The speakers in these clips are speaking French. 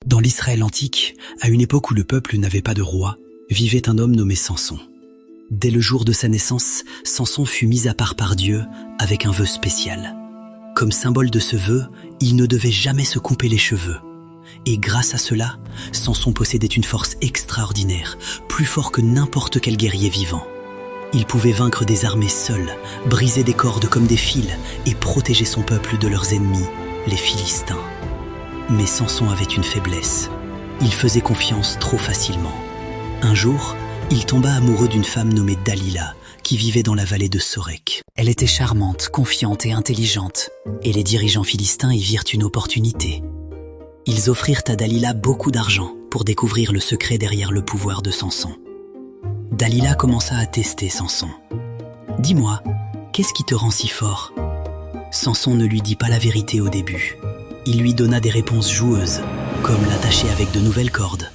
Dans l'Israël antique, à une époque où le peuple n'avait pas de roi, vivait un homme nommé Samson. Dès le jour de sa naissance, Samson fut mis à part par Dieu avec un vœu spécial. Comme symbole de ce vœu, il ne devait jamais se couper les cheveux. Et grâce à cela, Samson possédait une force extraordinaire, plus fort que n'importe quel guerrier vivant. Il pouvait vaincre des armées seul, briser des cordes comme des fils et protéger son peuple de leurs ennemis, les Philistins. Mais Samson avait une faiblesse. Il faisait confiance trop facilement. Un jour, il tomba amoureux d'une femme nommée Dalila, qui vivait dans la vallée de Sorek. Elle était charmante, confiante et intelligente, et les dirigeants philistins y virent une opportunité. Ils offrirent à Dalila beaucoup d'argent pour découvrir le secret derrière le pouvoir de Samson. Dalila commença à tester Samson. « Dis-moi, qu'est-ce qui te rend si fort ?» Samson ne lui dit pas la vérité au début. Il lui donna des réponses joueuses, comme l'attacher avec de nouvelles cordes.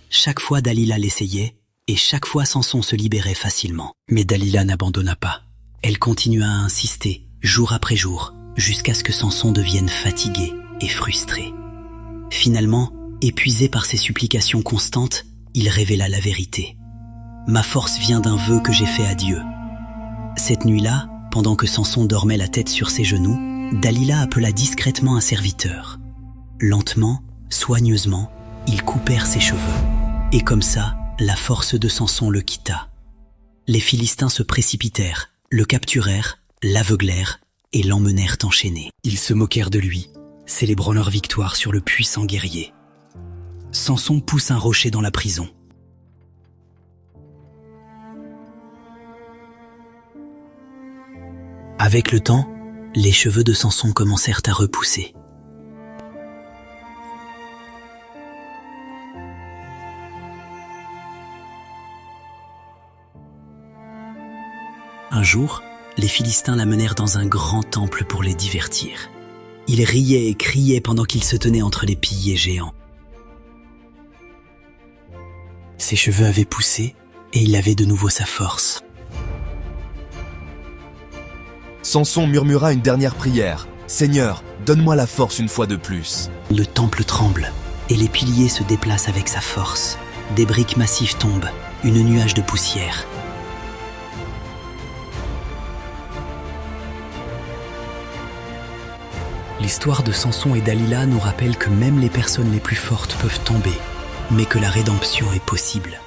Chaque fois Dalila l'essayait, et chaque fois Samson se libérait facilement. Mais Dalila n'abandonna pas. Elle continua à insister, jour après jour, jusqu'à ce que Samson devienne fatigué et frustré. Finalement, épuisé par ses supplications constantes, il révéla la vérité. « Ma force vient d'un vœu que j'ai fait à Dieu. » Cette nuit-là, pendant que Samson dormait la tête sur ses genoux, Dalila appela discrètement un serviteur. Lentement, soigneusement, ils coupèrent ses cheveux. Et comme ça, la force de Samson le quitta. Les Philistins se précipitèrent, le capturèrent, l'aveuglèrent et l'emmenèrent enchaîné. Ils se moquèrent de lui, célébrant leur victoire sur le puissant guerrier. Samson pousse un rocher dans la prison. Avec le temps, les cheveux de Samson commencèrent à repousser. Un jour, les Philistins l'amenèrent dans un grand temple pour les divertir. Il riait et criait pendant qu'il se tenait entre les piliers géants. Ses cheveux avaient poussé et il avait de nouveau sa force. Samson murmura une dernière prière. « Seigneur, donne-moi la force une fois de plus. » Le temple tremble et les piliers se déplacent avec sa force. Des briques massives tombent, une nuage de poussière. L'histoire de Samson et Dalila nous rappelle que même les personnes les plus fortes peuvent tomber, mais que la rédemption est possible.